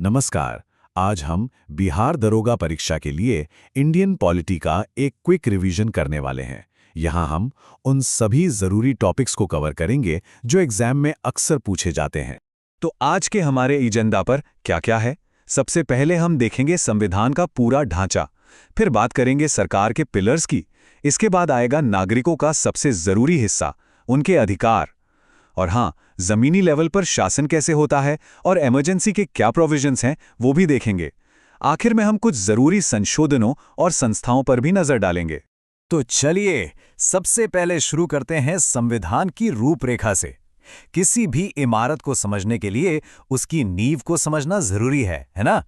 नमस्कार। आज हम बिहार दरोगा परीक्षा के लिए इंडियन पॉलिटी का एक क्विक रिवीजन करने वाले हैं। यहाँ हम उन सभी ज़रूरी टॉपिक्स को कवर करेंगे जो एग्जाम में अक्सर पूछे जाते हैं। तो आज के हमारे एजेंडा पर क्या-क्या है? सबसे पहले हम देखेंगे संविधान का पूरा ढांचा, फिर बात करेंगे सरकार के पिलर्स की, इसके बाद आएगा नागरिकों का सबसे ज़रूरी हिस्सा, उनके अधिकार, और हाँ, ज़मीनी लेवल पर शासन कैसे होता है और इमरजेंसी के क्या प्रोविजंस हैं वो भी देखेंगे। आखिर में हम कुछ ज़रूरी संशोधनों और संस्थाओं पर भी नज़र डालेंगे। तो चलिए सबसे पहले शुरू करते हैं संविधान की रूपरेखा से। किसी भी इमारत को समझने के लिए उसकी नींव को समझना जरूरी है ना?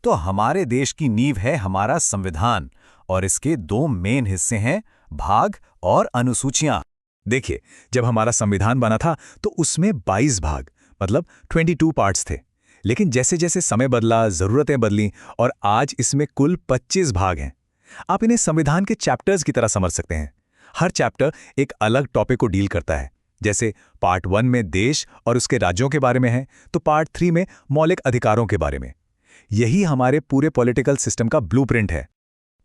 तो हमारे देश की नींव है हमारा संविधान और इसके दो मेन हिस्से हैं, भाग और अनुसूचियां। देखिए, जब हमारा संविधान बना था तो उसमें 22 भाग मतलब 22 पार्ट्स थे। लेकिन जैसे जैसे समय बदला, ज़रूरतें बदलीं और आज इसमें कुल 25 भाग हैं। आप इन्हें संविधान के चैप्टर्स की तरह समझ सकते हैं। हर चैप्टर एक अलग टॉपिक को डील करता है। जैसे पार्ट 1 में देश और उसके राज्यों के बारे में है, तो पार्ट 3 में मौलिक अधिकारों के बारे में। यही हमारे पूरे पॉलिटिकल सिस्टम का ब्लूप्रिंट है।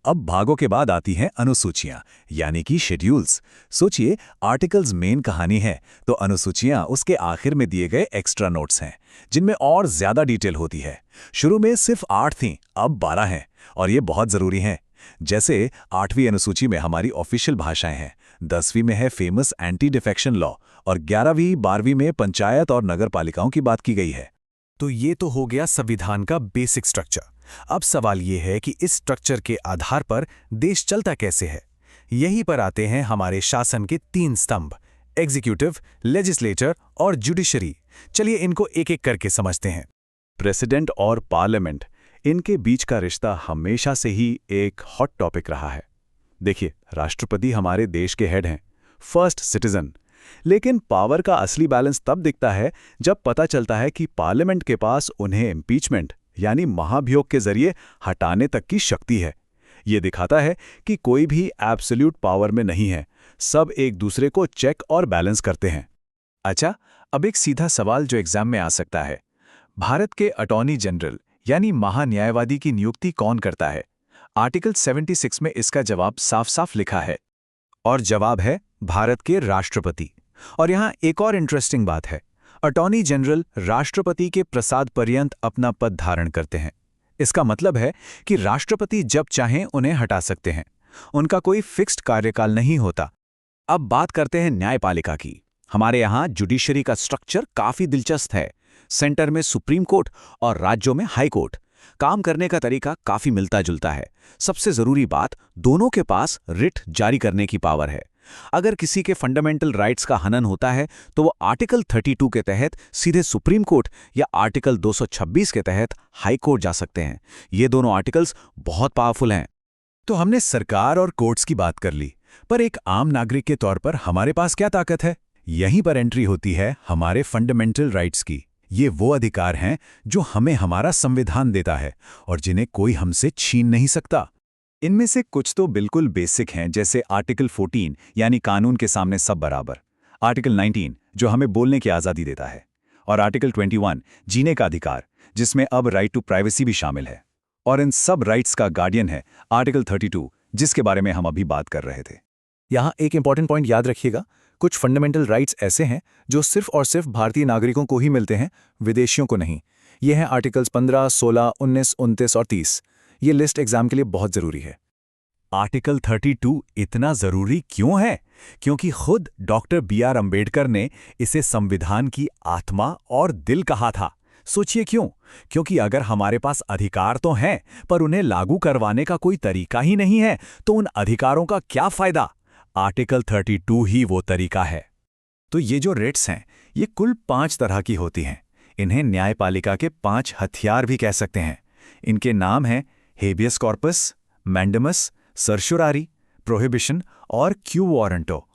अब भागों के बाद आती हैं अनुसूचियां, यानी कि शेड्यूल्स। सोचिए, आर्टिकल्स मेन कहानी है, तो अनुसूचियां उसके आखिर में दिए गए एक्स्ट्रा नोट्स हैं, जिनमें और ज्यादा डिटेल होती है। शुरू में सिर्फ 8 थीं, अब 12 हैं, और ये बहुत जरूरी हैं। जैसे 8वीं अनुसूची में हमारी ऑफिशियल भाषाएं हैं, 10वीं में है फेमस एंटी डिफेक्शन लॉ, और 11वीं 12वीं में पंचायत और नगर पालिकाओं की बात की गई है। तो ये तो हो गया संविधान का बेसिक स्ट्रक्चर। अब सवाल ये है कि इस स्ट्रक्चर के आधार पर देश चलता कैसे है। यहीं पर आते हैं हमारे शासन के 3 स्तंभ, एग्जीक्यूटिव, लेजिस्लेचर और जुडिशरी। चलिए इनको एक एक करके समझते हैं। प्रेसिडेंट और पार्लियामेंट, इनके बीच का रिश्ता हमेशा से ही एक हॉट टॉपिक रहा है। देखिए, राष्ट्रपति हमारे देश के हेड हैं, फर्स्ट सिटीजन। लेकिन पावर का असली बैलेंस तब दिखता है जब पता चलता है कि पार्लियामेंट के पास उन्हें इम्पीचमेंट यानी महाभियोग के जरिए हटाने तक की शक्ति है। ये दिखाता है कि कोई भी एब्सोल्यूट पावर में नहीं है, सब एक दूसरे को चेक और बैलेंस करते हैं। अच्छा, अब एक सीधा सवाल जो एग्जाम में आ सकता है, भारत के अटॉर्नी जनरल यानी महान्यायवादी की नियुक्ति कौन करता है? आर्टिकल 76 में इसका जवाब साफ साफ लिखा है, और जवाब है भारत के राष्ट्रपति। और यहाँ एक और इंटरेस्टिंग बात है, अटॉर्नी जनरल राष्ट्रपति के प्रसाद पर्यंत अपना पद धारण करते हैं। इसका मतलब है कि राष्ट्रपति जब चाहें उन्हें हटा सकते हैं, उनका कोई फिक्स्ड कार्यकाल नहीं होता। अब बात करते हैं न्यायपालिका की। हमारे यहाँ जुडिशरी का स्ट्रक्चर काफी दिलचस्प है। सेंटर में सुप्रीम कोर्ट और राज्यों में हाई कोर्ट। काम करने का तरीका काफी मिलता जुलता है। सबसे जरूरी बात, दोनों के पास रिट जारी करने की पावर है। अगर किसी के फंडामेंटल राइट्स का हनन होता है तो वो आर्टिकल 32 के तहत सीधे सुप्रीम कोर्ट या आर्टिकल 226 के तहत हाई कोर्ट जा सकते हैं। ये दोनों आर्टिकल्स बहुत पावरफुल हैं। तो हमने सरकार और कोर्ट्स की बात कर ली, पर एक आम नागरिक के तौर पर हमारे पास क्या ताकत है? यहीं पर एंट्री होती है हमारे फंडामेंटल राइट्स की। ये वो अधिकार हैं जो हमें हमारा संविधान देता है और जिन्हें कोई हमसे छीन नहीं सकता। इनमें से कुछ तो बिल्कुल बेसिक हैं, जैसे आर्टिकल 14 यानी कानून के सामने सब बराबर, आर्टिकल 19 जो हमें बोलने की आज़ादी देता है, और आर्टिकल 21 जीने का अधिकार, जिसमें अब राइट टू प्राइवेसी भी शामिल है। और इन सब राइट्स का गार्डियन है आर्टिकल 32, जिसके बारे में हम अभी बात कर रहे थे। यहाँ एक इंपॉर्टेंट पॉइंट याद रखिएगा, कुछ फंडामेंटल राइट्स ऐसे हैं जो सिर्फ और सिर्फ भारतीय नागरिकों को ही मिलते हैं, विदेशियों को नहीं। ये हैं आर्टिकल्स 15, 16, 19, 29 और 30। ये लिस्ट एग्जाम के लिए बहुत जरूरी है। आर्टिकल 32 इतना जरूरी क्यों है? क्योंकि खुद डॉक्टर BR अंबेडकर ने इसे संविधान की आत्मा और दिल कहा था। सोचिए क्यों? क्योंकि अगर हमारे पास अधिकार तो हैं, पर उन्हें लागू करवाने का कोई तरीका ही नहीं है, तो उन अधिकारों का क्या फायदा? आर्टिकल 32 ही वो तरीका है। तो ये जो रिट्स हैं, ये कुल 5 तरह की होती हैं। इन्हें न्यायपालिका के 5 हथियार भी कह सकते हैं। इनके नाम हैं हेबियस कॉर्पस, मैंडेमस, सर्शुरारी, प्रोहिबिशन और क्यू वारंटो।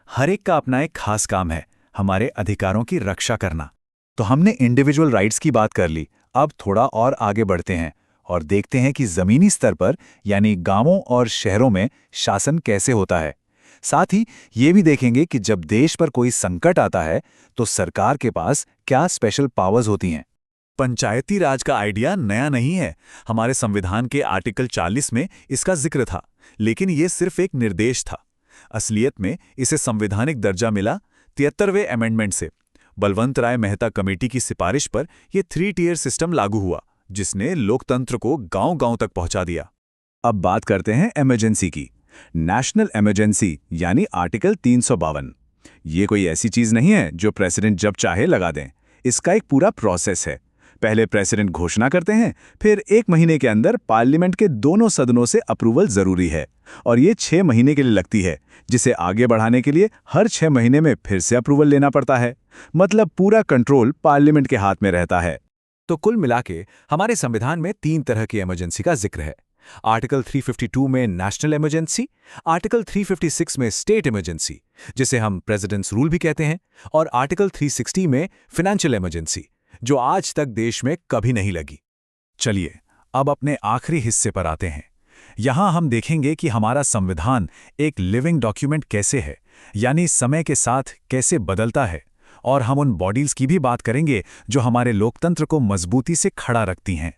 हर एक का अपना एक खास काम है, हमारे अधिकारों की रक्षा करना। तो हमने इंडिविजुअल राइट्स की बात कर ली, अब थोड़ा और आगे बढ़ते हैं और देखते हैं कि जमीनी स्तर पर यानी गांवों और शहरों में शासन कैसे होता है। साथ ही ये भी देखेंगे कि जब देश पर कोई संकट आता है तो सरकार के पास क्या स्पेशल पावर्स होती हैं। पंचायती राज का आइडिया नया नहीं है। हमारे संविधान के आर्टिकल 40 में इसका जिक्र था, लेकिन ये सिर्फ एक निर्देश था। असलियत में इसे संवैधानिक दर्जा मिला 73वें अमेंडमेंट से। बलवंत राय मेहता कमेटी की सिफारिश पर यह 3 टियर सिस्टम लागू हुआ, जिसने लोकतंत्र को गांव-गांव तक पहुंचा दिया। अब बात करते हैं इमरजेंसी की। नेशनल इमरजेंसी यानी आर्टिकल 352। ये कोई ऐसी चीज नहीं है जो प्रेसिडेंट जब चाहे लगा दें। इसका एक पूरा प्रोसेस है। पहले प्रेसिडेंट घोषणा करते हैं, फिर 1 महीने के अंदर पार्लियामेंट के दोनों सदनों से अप्रूवल जरूरी है, और ये 6 महीने के लिए लगती है, जिसे आगे बढ़ाने के लिए हर 6 महीने में फिर से अप्रूवल लेना पड़ता है। मतलब पूरा कंट्रोल पार्लियामेंट के हाथ में रहता है। तो कुल मिलाके हमारे संविधान में 3 तरह की इमरजेंसी का जिक्र है। आर्टिकल 352 में नेशनल इमरजेंसी, आर्टिकल 356 में स्टेट इमरजेंसी, जिसे हम प्रेसिडेंट्स रूल भी कहते हैं, और आर्टिकल 360 में फाइनेंशियल इमरजेंसी, जो आज तक देश में कभी नहीं लगी। चलिए अब अपने आखिरी हिस्से पर आते हैं। यहां हम देखेंगे कि हमारा संविधान एक लिविंग डॉक्यूमेंट कैसे है, यानी समय के साथ कैसे बदलता है, और हम उन बॉडीज की भी बात करेंगे जो हमारे लोकतंत्र को मजबूती से खड़ा रखती हैं।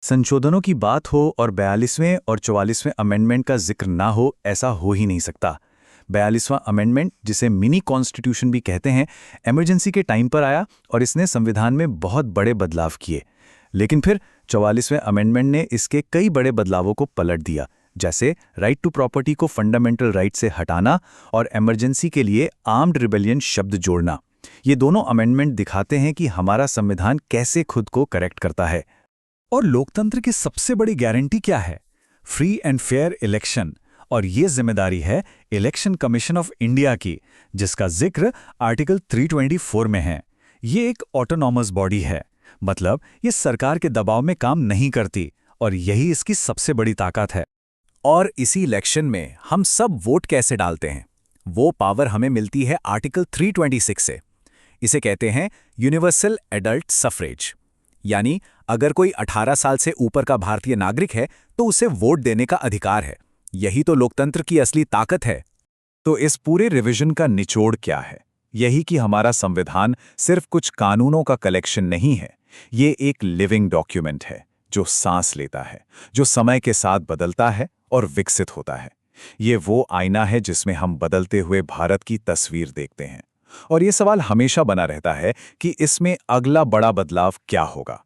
संशोधनों की बात हो और 42वें और 44वें अमेंडमेंट का जिक्र ना हो, ऐसा हो ही नहीं सकता। 42वां अमेंडमेंट, जिसे मिनी कॉन्स्टिट्यूशन भी कहते हैं, इमरजेंसी के टाइम पर आया और इसने संविधान में बहुत बड़े बदलाव किए। लेकिन फिर 44वें अमेंडमेंट ने इसके कई बड़े बदलावों को पलट दिया, जैसे राइट टू प्रॉपर्टी को फंडामेंटल राइट से हटाना और इमरजेंसी के लिए आर्म्ड रिबेलियन शब्द जोड़ना। ये दोनों अमेंडमेंट दिखाते हैं कि हमारा संविधान कैसे खुद को करेक्ट करता है। और लोकतंत्र की सबसे बड़ी गारंटी क्या है? Free and fair election. और ये जिम्मेदारी है इलेक्शन कमीशन ऑफ इंडिया की, जिसका जिक्र आर्टिकल 324 में है। ये एक ऑटोनॉमस बॉडी है, मतलब ये सरकार के दबाव में काम नहीं करती, और यही इसकी सबसे बड़ी ताकत है। और इसी इलेक्शन में हम सब वोट कैसे डालते हैं, वो पावर हमें मिलती है आर्टिकल 326 से। इसे कहते हैं यूनिवर्सल एडल्ट सफरेज, यानी अगर कोई 18 साल से ऊपर का भारतीय नागरिक है तो उसे वोट देने का अधिकार है। यही तो लोकतंत्र की असली ताकत है। तो इस पूरे रिवीजन का निचोड़ क्या है? यही कि हमारा संविधान सिर्फ कुछ कानूनों का कलेक्शन नहीं है। ये एक लिविंग डॉक्यूमेंट है, जो सांस लेता है, जो समय के साथ बदलता है और विकसित होता है। ये वो आईना है जिसमें हम बदलते हुए भारत की तस्वीर देखते हैं। और ये सवाल हमेशा बना रहता है कि इसमें अगला बड़ा बदलाव क्या होगा।